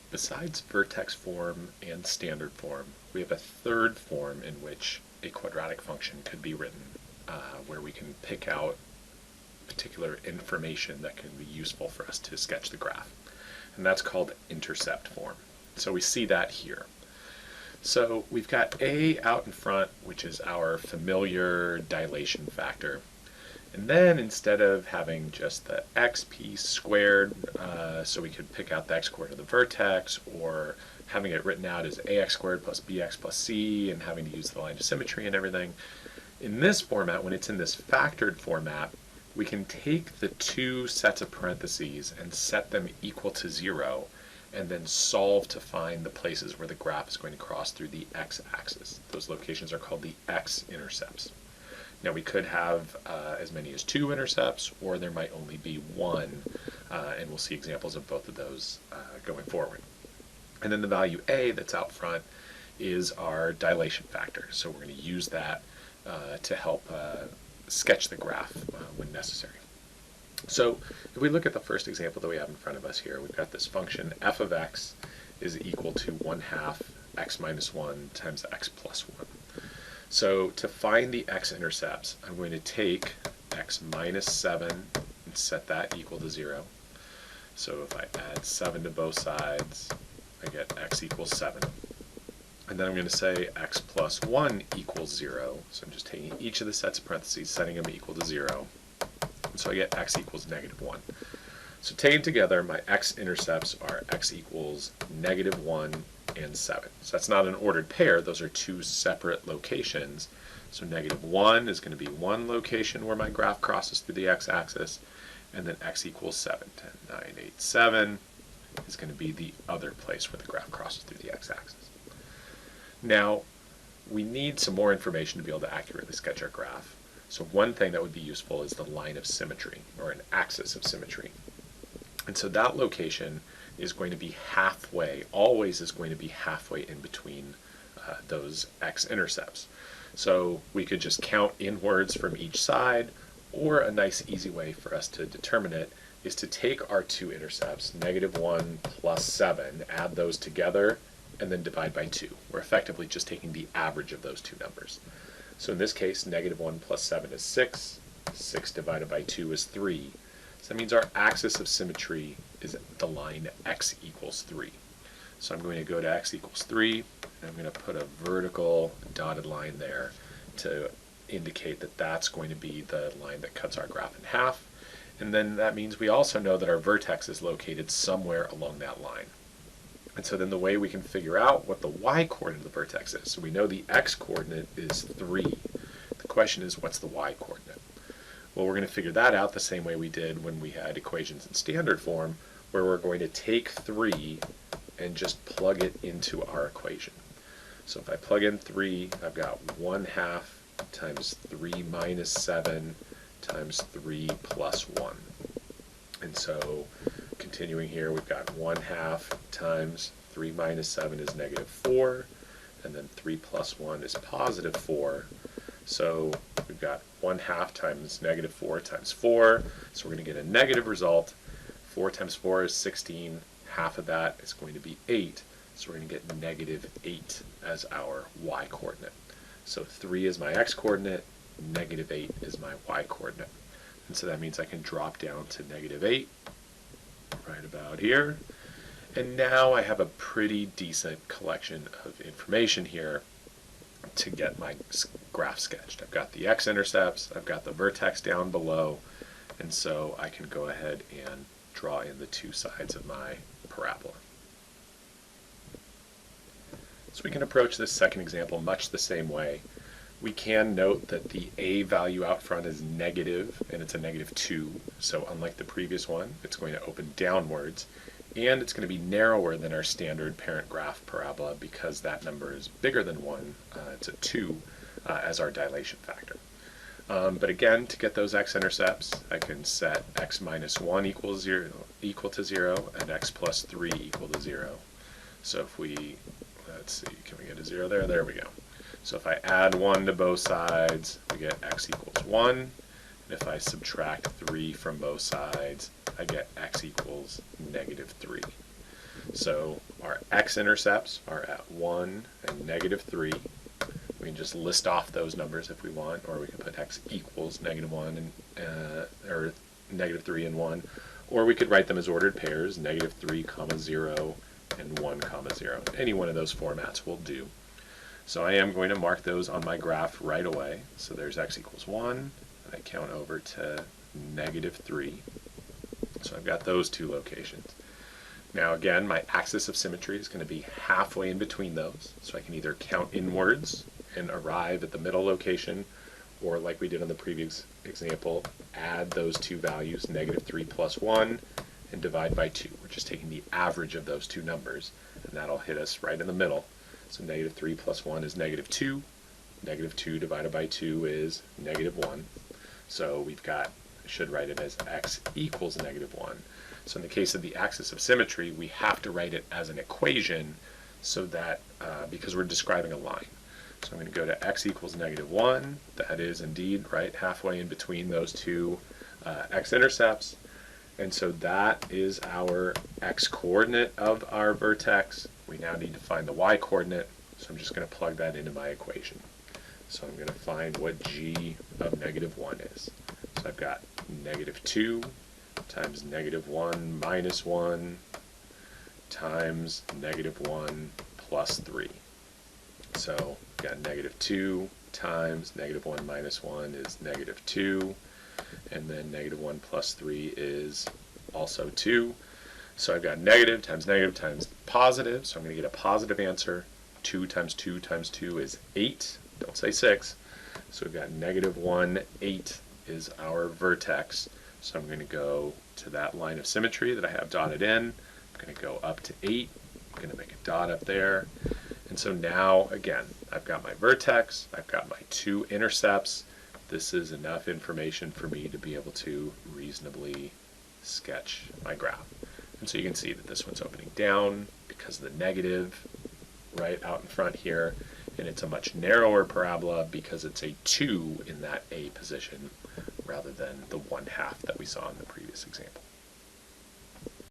Besides vertex form and standard form, we have a third form in which a quadratic function could be written, where we can pick out particular information that can be useful for us to sketch the graph. And that's called intercept form. So we see that here. So we've got A out in front, which is our familiar dilation factor. And then instead of having just the x piece squared, so we could pick out the x squared of the vertex, or having it written out as ax squared plus bx plus c, and having to use the line of symmetry and everything, in this format, when it's in this factored format, we can take the two sets of parentheses and set them equal to 0, and then solve to find the places where the graph is going to cross through the x-axis. Those locations are called the X intercepts. Now we could have as many as 2 intercepts, or there might only be 1, and we'll see examples of both of those going forward. And then the value A that's out front is our dilation factor, so we're going to use that to help sketch the graph when necessary. So if we look at the first example that we have in front of us here, we've got this function f of x is equal to 1/2 x minus 1 times x plus 1. So to find the x-intercepts, I'm going to take x minus 7 and set that equal to 0. So if I add 7 to both sides, I get x equals 7. And then I'm going to say x plus 1 equals 0. So I'm just taking each of the sets of parentheses, setting them equal to 0. And so I get x equals -1. So taken together, my x-intercepts are x equals -1 and 7. So that's not an ordered pair, those are two separate locations. So -1 is going to be one location where my graph crosses through the x-axis, and then x equals 7. 10, 9, 8, 7 is going to be the other place where the graph crosses through the x-axis. Now, we need some more information to be able to accurately sketch our graph. So one thing that would be useful is the line of symmetry, or an axis of symmetry. And so that location is going to be halfway, always is going to be halfway in between those x-intercepts. So we could just count inwards from each side, or a nice easy way for us to determine it is to take our two intercepts, -1 plus 7, add those together, and then divide by 2. We're effectively just taking the average of those two numbers. So in this case, -1 plus 7 is 6. 6 divided by 2 is 3. So that means our axis of symmetry is the line x equals 3. So I'm going to go to x equals 3, and I'm going to put a vertical dotted line there to indicate that that's going to be the line that cuts our graph in half. And then that means we also know that our vertex is located somewhere along that line. And so then the way we can figure out what the y-coordinate of the vertex is, so we know the x-coordinate is 3. The question is, what's the y-coordinate? Well, we're going to figure that out the same way we did when we had equations in standard form, where we're going to take 3 and just plug it into our equation. So if I plug in 3, I've got 1/2 times 3 minus 7 times 3 plus 1. And so continuing here, we've got 1/2 times 3 minus 7 is -4, and then 3 plus 1 is +4. So we've got 1/2 times -4 times 4, so we're going to get a negative result. 4 times 4 is 16, half of that is going to be 8, so we're going to get -8 as our y-coordinate. So 3 is my x-coordinate, -8 is my y-coordinate. And so that means I can drop down to -8, right about here. And now I have a pretty decent collection of information here to get my graph sketched. I've got the x-intercepts, I've got the vertex down below, and so I can go ahead and draw in the two sides of my parabola. So we can approach this second example much the same way. We can note that the a value out front is negative, and it's a -2, so unlike the previous one, it's going to open downwards, and it's going to be narrower than our standard parent graph parabola because that number is bigger than 1, it's a 2 as our dilation factor. But again, to get those x-intercepts, I can set x minus 1 equal to 0, and x plus 3 equal to 0. So if we, let's see, can we get a 0 there? There we go. So if I add 1 to both sides, we get x equals 1. And if I subtract 3 from both sides, I get x equals -3. So our x-intercepts are at 1 and -3. We can just list off those numbers if we want, or we can put x equals -1 and or -3 and 1, or we could write them as ordered pairs, -3, 0, and 1, 0. Any one of those formats will do. So I am going to mark those on my graph right away. So there's x equals 1, and I count over to -3. So I've got those two locations. Now again, my axis of symmetry is going to be halfway in between those. So I can either count inwards and arrive at the middle location, or like we did on the previous example, add those two values, -3 plus 1, and divide by 2. We're just taking the average of those two numbers, and that'll hit us right in the middle. So -3 plus 1 is -2. -2 divided by 2 is -1. So we've got, I should write it as x equals -1. So in the case of the axis of symmetry, we have to write it as an equation so that, because we're describing a line. So I'm going to go to x equals -1. That is indeed right halfway in between those two x-intercepts. And so that is our x-coordinate of our vertex. We now need to find the y-coordinate, so I'm just going to plug that into my equation. So I'm going to find what g of -1 is. So I've got -2 times -1 minus 1 times -1 plus 3. So we've got -2 times -1 minus 1 is -2, and then -1 plus 3 is also 2. So I've got negative times positive, so I'm going to get a positive answer. 2 times 2 times 2 is 8. Don't say 6. So we've got -1, 8 is our vertex. So I'm going to go to that line of symmetry that I have dotted in. I'm going to go up to 8. I'm going to make a dot up there. And so now, again, I've got my vertex, I've got my two intercepts. This is enough information for me to be able to reasonably sketch my graph. And so you can see that this one's opening down because of the negative right out in front here, and it's a much narrower parabola because it's a 2 in that A position rather than the 1/2 that we saw in the previous example.